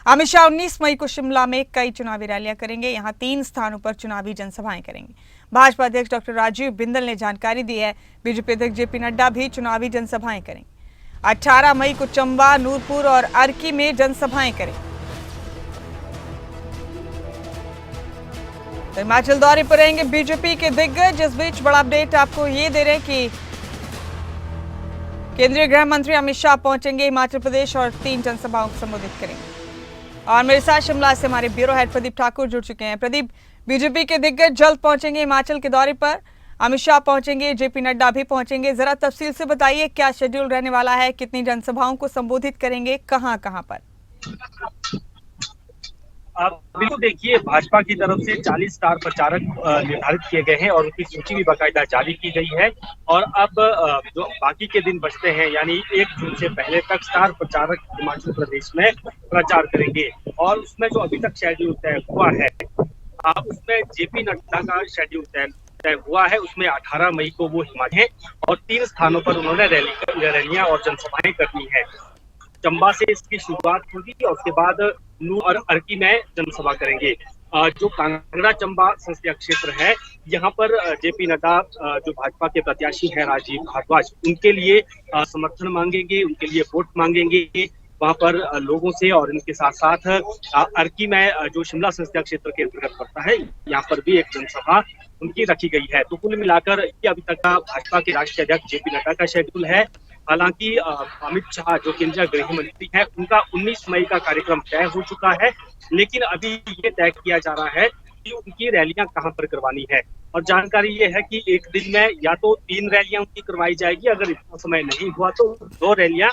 अमित शाह 19 मई को शिमला में कई चुनावी रैलियां करेंगे। यहां 3 स्थानों पर चुनावी जनसभाएं करेंगे। भाजपा अध्यक्ष डॉक्टर राजीव बिंदल ने जानकारी दी है। बीजेपी अध्यक्ष जेपी नड्डा भी चुनावी जनसभाएं करेंगे। 18 मई को चंबा, नूरपुर और अर्की में जनसभाएं करेंगे। तो हिमाचल दौरे पर रहेंगे बीजेपी के दिग्गज। इस बीच बड़ा अपडेट आपको ये दे रहे हैं कि केंद्रीय गृह मंत्री अमित शाह पहुंचेंगे हिमाचल प्रदेश और 3 जनसभाओं को संबोधित करेंगे। और मेरे साथ शिमला से हमारे ब्यूरो हेड प्रदीप ठाकुर जुड़ चुके हैं। प्रदीप, बीजेपी के दिग्गज जल्द पहुंचेंगे हिमाचल के दौरे पर, अमित शाह पहुंचेंगे, जेपी नड्डा भी पहुंचेंगे। जरा तफसील से बताइए क्या शेड्यूल रहने वाला है, कितनी जनसभाओं को संबोधित करेंगे, कहां कहां पर? बिल्कुल, देखिए, भाजपा की तरफ से 40 स्टार प्रचारक निर्धारित किए गए हैं और उनकी सूची भी बाकायदा जारी की गई है। और अब जो बाकी के दिन बचते हैं, यानी 1 जून से पहले तक स्टार प्रचारक हिमाचल प्रदेश में प्रचार करेंगे। और उसमें जो अभी तक शेड्यूल तय हुआ है, उसमें जेपी नड्डा का शेड्यूल तय हुआ है। उसमें 18 मई को वो हिमाचल है और 3 स्थानों पर उन्होंने रैलियां और जनसभाएं करनी है। चंबा से इसकी शुरुआत होगी और उसके बाद नूर और अर्की में जनसभा करेंगे। जो कांगड़ा चंबा संसदीय क्षेत्र है, यहाँ पर जेपी नड्डा जो भाजपा के प्रत्याशी हैं राजीव भारद्वाज, उनके लिए समर्थन मांगेंगे, उनके लिए वोट मांगेंगे वहां पर लोगों से। और इनके साथ साथ अर्की में जो शिमला संसदीय क्षेत्र के अंतर्गत पड़ता है, यहाँ पर भी एक जनसभा उनकी रखी गई है। तो कुल मिलाकर ये अभी तक का भाजपा के राष्ट्रीय अध्यक्ष जेपी नड्डा का शेड्यूल है। हालांकि अमित शाह जो केंद्रीय गृह मंत्री है, उनका 19 मई का कार्यक्रम तय हो चुका है, लेकिन अभी ये तय किया जा रहा है कि उनकी रैलियां कहां पर करवानी है। और जानकारी ये है कि एक दिन में या तो 3 रैलियां उनकी करवाई जाएगी, अगर इतना समय नहीं हुआ तो 2 रैलियां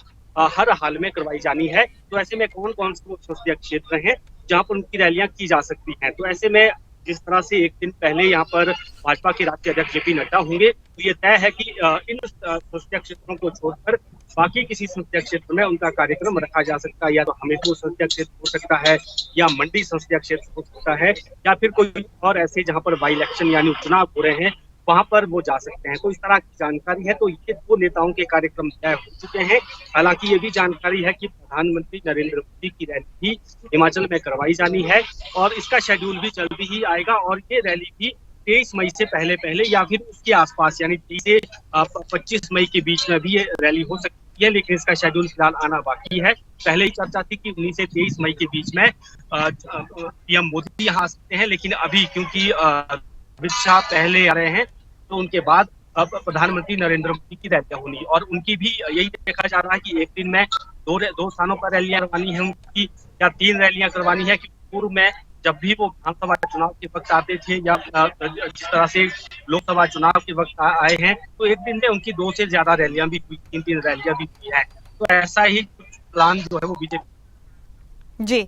हर हाल में करवाई जानी है। तो ऐसे में कौन कौन से संसदीय क्षेत्र हैं जहां पर उनकी रैलियां की जा सकती हैं। तो ऐसे में जिस तरह से एक दिन पहले यहाँ पर भाजपा के राष्ट्रीय अध्यक्ष जेपी नड्डा होंगे, तो ये तय है कि इन संसदीय क्षेत्रों को छोड़कर बाकी किसी संसदीय क्षेत्र में उनका कार्यक्रम रखा जा सकता है। या तो हमीरपुर संसदीय क्षेत्र हो सकता है, या मंडी संसदीय क्षेत्र हो सकता है, या फिर कोई और ऐसे जहां पर बाई इलेक्शन यानी उपचुनाव हो रहे हैं, वहां पर वो जा सकते हैं। तो इस तरह की जानकारी है। तो ये 2 नेताओं के कार्यक्रम तय हो चुके हैं। हालांकि ये भी जानकारी है कि प्रधानमंत्री नरेंद्र मोदी की रैली भी हिमाचल में करवाई जानी है और इसका शेड्यूल भी जल्दी ही आएगा। और ये रैली भी 23 मई से पहले या फिर उसके आसपास, यानी 30 से 25 मई के बीच में भी ये रैली हो सकती है, लेकिन इसका शेड्यूल फिलहाल आना बाकी है। पहले ही चर्चा थी कि 19 से 23 मई के बीच में पीएम मोदी यहाँ आ सकते हैं, लेकिन अभी क्योंकि अमित शाह पहले आ रहे हैं, तो उनके बाद अब प्रधानमंत्री नरेंद्र मोदी की रैलियां होनी। और उनकी भी यही देखा जा रहा है कि एक दिन में 2 स्थानों पर रैलियां करवानी है उनकी, या 3 रैलियां करवानी है। क्योंकि पूर्व में जब भी वो विधानसभा चुनाव के वक्त आते थे, या जिस तरह से लोकसभा चुनाव के वक्त आए हैं, तो एक दिन में उनकी 2 से ज्यादा रैलियां भी हुई, 3 रैलियां भी हुई है। तो ऐसा ही प्लान जो है वो बीजेपी। जी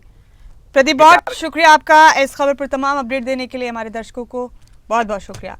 प्रदीप, बहुत शुक्रिया आपका इस खबर पर तमाम अपडेट देने के लिए। हमारे दर्शकों को बहुत बहुत शुक्रिया।